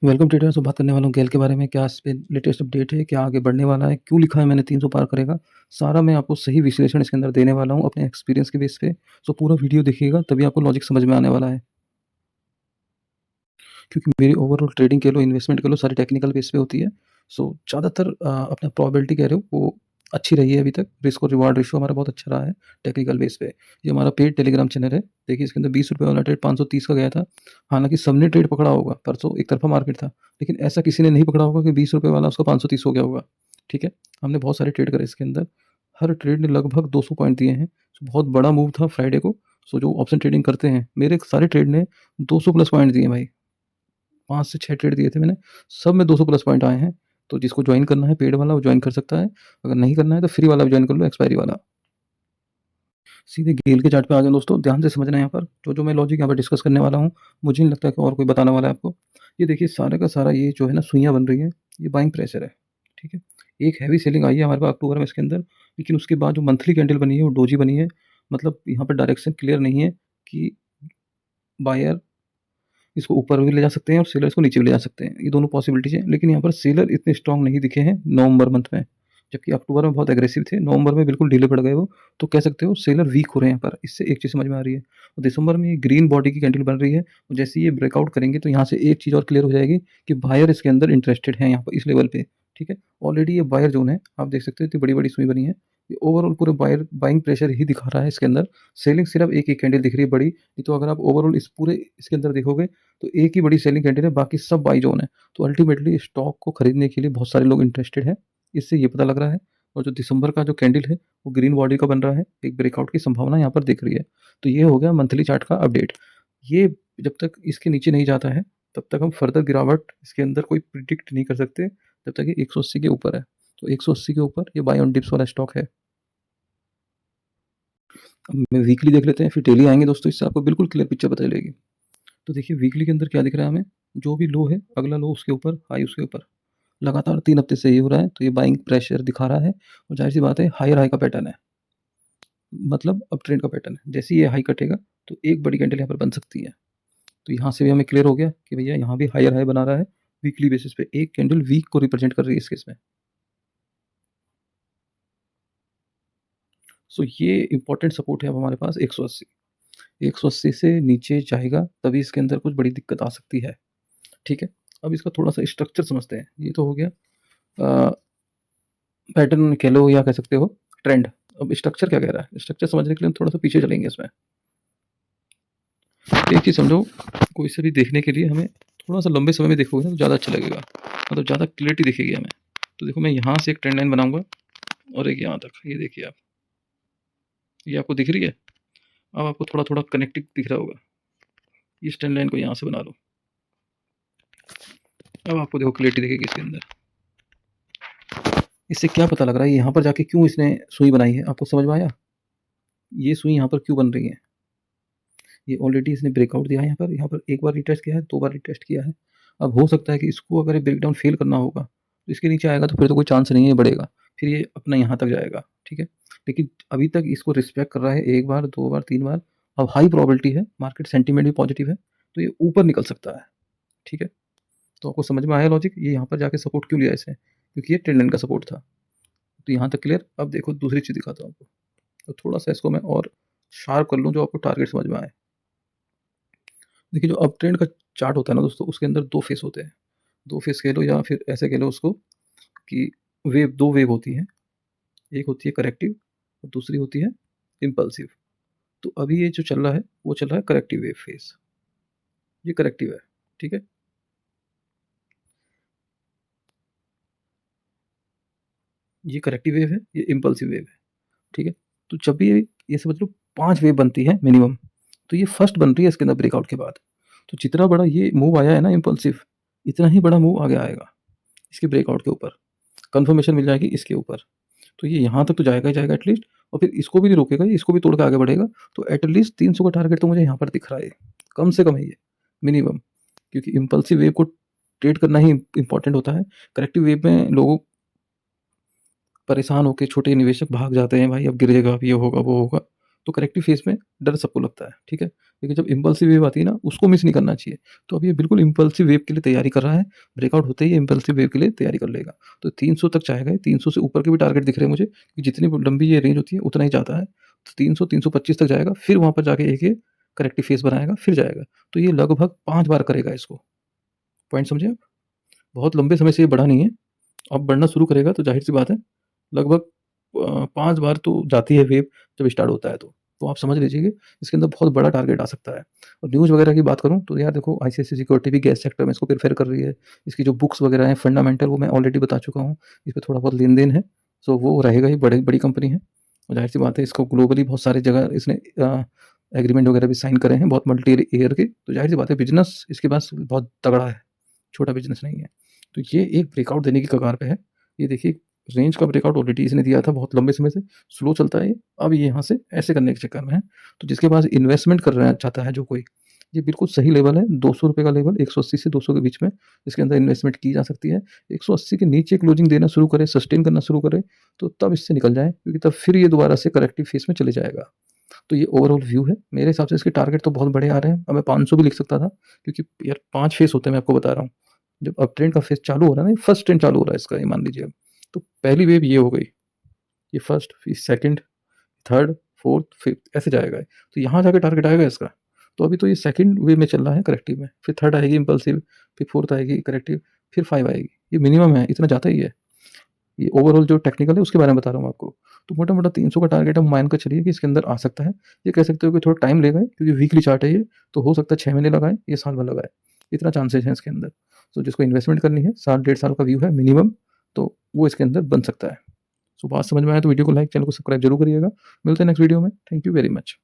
Welcome traders. तो बात करने वाला हूँ गेल के बारे में। क्या इस पे लेटेस्ट अपडेट है, क्या आगे बढ़ने वाला है, क्यों लिखा है मैंने 300 पार करेगा। सारा मैं आपको सही विश्लेषण इसके अंदर देने वाला हूँ अपने एक्सपीरियंस के बेस पे। सो पूरा वीडियो देखिएगा तभी आपको लॉजिक समझ में आने वाला है। क्योंकि मेरी ओवरऑल ट्रेडिंग कह लो, इन्वेस्टमेंट कह लो, सारी टेक्निकल बेस पे होती है। सो ज़्यादातर अपना प्रोबेबिलिटी कह रहे हो वो अच्छी रही है अभी तक। रिस्क और रिवार्ड रेशियो हमारा बहुत अच्छा रहा है टेक्निकल बेस पे। ये हमारा पेड टेलीग्राम चैनल है। देखिए इसके अंदर 20 रुपये वाला ट्रेड 530 का गया था। हालांकि सबने ट्रेड पकड़ा होगा, परसों एक तरफा मार्केट था, लेकिन ऐसा किसी ने नहीं पकड़ा होगा कि 20 रुपये वाला उसका 530 हो गया होगा। ठीक है, हमने बहुत सारे ट्रेड करे इसके अंदर। हर ट्रेड ने लगभग 200 पॉइंट दिए हैं। बहुत बड़ा मूव था फ्राइडे को। सो जो ऑप्शन ट्रेडिंग करते हैं, मेरे सारे ट्रेड ने 200 प्लस पॉइंट दिए भाई। 5 से 6 ट्रेड दिए थे मैंने, सब में 200 प्लस पॉइंट आए हैं। तो जिसको ज्वाइन करना है पेड वाला वो ज्वाइन कर सकता है। अगर नहीं करना है तो फ्री वाला भी ज्वाइन कर लो, एक्सपायरी वाला। सीधे गेल के चार्ट पे आ जाओ दोस्तों, ध्यान से समझना है यहाँ पर। जो मैं लॉजिक यहाँ पर डिस्कस करने वाला हूँ, मुझे नहीं लगता कि और कोई बताने वाला है आपको। ये देखिए सारा का सारा ये जो है ना सुइयाँ बन रही है, ये बाइंग प्रेशर है। ठीक है, एक हैवी सेलिंग आई है हमारे पास अक्टूबर में इसके अंदर, लेकिन उसके बाद जो मंथली कैंडल बनी है वो डोजी बनी है। मतलब यहाँ पर डायरेक्शन क्लियर नहीं है कि बायर इसको ऊपर भी ले जा सकते हैं और सेलर इसको नीचे भी ले जा सकते हैं। ये दोनों पॉसिबिलिटीज़ हैं, लेकिन यहाँ पर सेलर इतने स्ट्रॉन्ग नहीं दिखे हैं नवंबर मंथ में, जबकि अक्टूबर में बहुत एग्रेसिव थे। नवंबर में बिल्कुल ढीले पड़ गए वो। तो कह सकते हो सेलर वीक हो रहे हैं यहाँ पर। इससे एक चीज़ समझ में आ रही है, और दिसंबर में ये ग्रीन बॉडी की कैंडल बन रही है, और जैसे ये ब्रेकआउट करेंगे तो यहाँ से एक चीज़ और क्लियर हो जाएगी कि बायर इसके अंदर इंटरेस्टेड है यहाँ पर इस लेवल पे। ठीक है, ऑलरेडी ये बायर जोन है, आप देख सकते हो इतनी बड़ी बड़ी सुई बनी है। ये ओवरऑल पूरे बायर बाइंग प्रेशर ही दिखा रहा है इसके अंदर। सेलिंग सिर्फ एक एक कैंडल दिख रही है बड़ी। नहीं तो अगर आप ओवरऑल इस पूरे इसके अंदर देखोगे तो एक ही बड़ी सेलिंग कैंडल है, बाकी सब बाई जोन है। तो अल्टीमेटली स्टॉक को खरीदने के लिए बहुत सारे लोग इंटरेस्टेड हैं, इससे ये पता लग रहा है। और जो दिसंबर का जो कैंडल है वो ग्रीन बॉडी का बन रहा है, एक ब्रेकआउट की संभावना यहाँ पर दिख रही है। तो ये हो गया मंथली चार्ट का अपडेट। ये जब तक इसके नीचे नहीं जाता है तब तक हम फर्दर गिरावट इसके अंदर कोई प्रिडिक्ट नहीं कर सकते, जब तक ये 180 के ऊपर है। तो 180 के ऊपर ये बाय ऑन डिप्स वाला स्टॉक है। अब मैं वीकली देख लेते हैं, फिर डेली आएंगे दोस्तों, इससे आपको बिल्कुल क्लियर पिक्चर पता चलेगी। तो देखिए वीकली के अंदर क्या दिख रहा है हमें। जो भी लो है, अगला लो उसके ऊपर, हाई उसके ऊपर, लगातार 3 हफ्ते से ये हो रहा है। तो ये बाइंग प्रेशर दिखा रहा है, और ज़ाहिर-सी बात है हायर हाई का पैटर्न है। मतलब अप ट्रेंड का पैटर्न है। जैसे ही ये हाई कटेगा तो एक बड़ी कैंडल यहाँ पर बन सकती है। तो यहाँ से भी हमें क्लियर हो गया कि भैया यहाँ भी हायर हाई बना रहा है वीकली बेसिस पे। एक कैंडल वीक को रिप्रेजेंट कर रही है इस केस में। सो ये इंपॉर्टेंट सपोर्ट है अब हमारे पास 180। 180 से नीचे जाएगा तभी इसके अंदर कुछ बड़ी दिक्कत आ सकती है। ठीक है, अब इसका थोड़ा-सा स्ट्रक्चर समझते हैं। ये तो हो गया पैटर्न कह लो या कह सकते हो ट्रेंड। अब स्ट्रक्चर क्या कह रहा है, स्ट्रक्चर समझने के लिए हम थोड़ा-सा पीछे चलेंगे इसमें। एक चीज़ समझो, कोई से भी देखने के लिए हमें थोड़ा-सा लंबे समय में देखोगे ना तो ज़्यादा अच्छा लगेगा, मतलब ज़्यादा क्लैरिटी दिखेगी हमें। तो देखो मैं यहाँ से एक ट्रेंड लाइन बनाऊँगा और एक यहाँ तक, ये देखिए आप, ये आपको दिख रही है? अब आपको थोड़ा-थोड़ा कनेक्टिंग दिख रहा होगा। इस ट्रेंड लाइन को यहाँ से बना लो। अब आपको देखो क्लैरिटी दिखेगी इसके अंदर। इससे क्या पता लग रहा है यहाँ पर जाके क्यों इसने सुई बनाई है, आपको समझ में आया? ये सुई यहाँ पर क्यों बन रही है? ये ऑलरेडी इसने ब्रेकआउट दिया है यहाँ पर 1 बार रिटेस्ट किया है, 2 बार रिटेस्ट किया है। अब हो सकता है कि इसको अगर ये ब्रेकडाउन फेल करना होगा, तो इसके नीचे आएगा तो फिर तो कोई चांस नहीं है ये बढ़ेगा। फिर ये अपना यहाँ तक जाएगा, ठीक है? लेकिन अभी तक इसको रिस्पेक्ट कर रहा है 1 बार, 2 बार, 3 बार। अब हाई प्रोबेबिलिटी है, मार्केट सेंटीमेंट भी पॉजिटिव है, तो ये ऊपर निकल सकता है, ठीक है? तो आपको समझ में आया लॉजिक? ये यहाँ पर जाके सपोर्ट क्यों लिया इसने? क्योंकि ये ट्रेंड लाइन का सपोर्ट था। तो यहाँ तक क्लियर? अब देखो दूसरी चीज़ दिखाता हूँ आपको। तो थोड़ा-सा इसको मैं और शार्प कर लूँ जो आपको टारगेट समझ में आए। देखिए जो अप ट्रेंड का चार्ट होता है ना दोस्तों, उसके अंदर 2 फेस होते हैं। 2 फेस कह लो या फिर ऐसे कह लो उसको कि 2 वेव होती हैं। एक होती है करेक्टिव और दूसरी होती है इम्पल्सिव। तो अभी ये जो चल रहा है, वो चल रहा है करेक्टिव वेव फेस। ये करेक्टिव है, ठीक है? ये करेक्टिव वेव है, ये इम्पल्सिव वेव है, ठीक है? तो जब भी ये समझ लो 5 वेव बनती है मिनिमम, तो ये फर्स्ट बन रही है इसके अंदर ब्रेकआउट के बाद। तो जितना बड़ा ये मूव आया है ना इम्पल्सिव, इतना ही बड़ा मूव आगे आएगा इसके ब्रेकआउट के ऊपर। कन्फर्मेशन मिल जाएगी इसके ऊपर। तो ये यहाँ तक तो जाएगा ही जाएगा एटलीस्ट, और फिर इसको भी नहीं रोकेगा, इसको भी तोड़ के आगे बढ़ेगा। तो एटलीस्ट 300 का टारगेट तो मुझे यहाँ पर दिख रहा है, कम से कम है ये, मिनिमम। क्योंकि इम्पल्सिव वेव को ट्रेड करना ही इंपॉर्टेंट होता है। करेक्टिव वेव में लोग परेशान होके छोटे निवेशक भाग जाते हैं, भाई अब गिरेगा, अब ये होगा, वो होगा। तो करेक्टिव फेज़ में डर सबको लगता है, ठीक है? लेकिन जब इम्पल्सिव वेव आती है ना, उसको मिस नहीं करना चाहिए। तो अब ये बिल्कुल इम्पल्सिव वेव के लिए तैयारी कर रहा है, ब्रेकआउट होते ही इम्पल्सिव वेव के लिए तैयारी कर लेगा। तो 300 तक चाहेगा ये, 300 से ऊपर के भी टारगेट दिख रहे हैं मुझे, कि जितनी लंबी ये रेंज होती है उतना ही जाता है। तो 300 325 तक जाएगा, फिर वहाँ पर जाके एक ये करेक्टिव फेज़ बनाएगा, फिर जाएगा। तो ये लगभग 5 बार करेगा इसको। पॉइंट समझे आप? बहुत लंबे समय से ये बढ़ा नहीं है। अब बढ़ना शुरू करेगा तो ज़ाहिर-सी बात है, लगभग 5 बार तो जाती है वेव जब स्टार्ट होता है तो। तो आप समझ लीजिए कि इसके अंदर बहुत बड़ा टारगेट आ सकता है। और न्यूज़ वगैरह की बात करूँ तो यार देखो, आईसीआईसीआई सिक्योरिटी भी गैस सेक्टर में इसको प्रेफ़र कर रही है। इसकी जो बुक्स वगैरह हैं फंडामेंटल, वो मैं ऑलरेडी बता चुका हूँ। इस पे थोड़ा बहुत लेन-देन है, सो वो रहेगा ही, बड़ी कंपनी है। और ज़ाहिर-सी बात है, इसको ग्लोबली बहुत सारी जगह इसने एग्रीमेंट वगैरह भी साइन करे हैं, बहुत मल्टी ईयर के। तो ज़ाहिर-सी बात है, बिज़नेस इसके पास बहुत तगड़ा है, छोटा बिज़नेस नहीं है। तो ये एक ब्रेकआउट देने की कगार पे है। ये देखिए, रेंज का ब्रेकआउट ऑलरेडी इसने दिया था बहुत लंबे समय से, स्लो चलता है ये, अब ये यहाँ से ऐसे करने के चक्कर में है। तो जिसके पास इन्वेस्टमेंट करना चाहता है जो कोई, ये बिल्कुल सही लेवल है, ₹200 का लेवल, 180 से 200 के बीच में इसके अंदर इन्वेस्टमेंट की जा सकती है। 180 के नीचे क्लोजिंग देना शुरू करे, सस्टेन करना शुरू करे, तो तब इससे निकल जाएँ, क्योंकि तब फिर ये दोबारा से करेक्टिव फेज़ में चले जाएगा। तो ये ओवरऑल व्यू है। मेरे हिसाब से इसके टारगेट तो बहुत बड़े आ रहे हैं। अब मैं 500 भी लिख सकता था, क्योंकि यार 5 फेज़ होते हैं, मैं आपको बता रहा हूँ। जब अब ट्रेंड का फेज़ चालू हो रहा है ना, ये फर्स्ट ट्रेंड चालू हो रहा है इसका, ये मान लीजिए अब। तो पहली वेव ये हो गई, ये फर्स्ट, फिर सेकंड, थर्ड, फोर्थ, फिफ्थ, ऐसे जाएगा ये। तो यहाँ जाके टारगेट आएगा इसका। तो अभी तो ये सेकंड वेव में चल रहा है करेक्टिव में, फिर थर्ड आएगी इम्पल्सिव, फिर फोर्थ आएगी करेक्टिव, फिर 5 आएगी। ये मिनिमम है, इतना जाता ही है। ये ओवरऑल जो टेक्निकल है उसके बारे में बता रहा हूँ आपको। तो मोटा-मोटा 300 का टारगेट हम मान के चलिए कि इसके अंदर आ सकता है। ये कह सकते हो कि थोड़ा टाइम लेगा ये, क्योंकि वीकली चार्ट है ये, तो हो सकता है 6 महीने लगाए, ये साल भर लगाए। इतना चांसेस है इसके अंदर। तो जिसको इन्वेस्टमेंट करनी है, साल डेढ़ साल का व्यू है मिनिमम, तो वो इसके अंदर बन सकता है। सो बात समझ में आया तो वीडियो को लाइक, चैनल को सब्सक्राइब ज़रूर करिएगा। मिलते हैं नेक्स्ट वीडियो में। Thank you very much.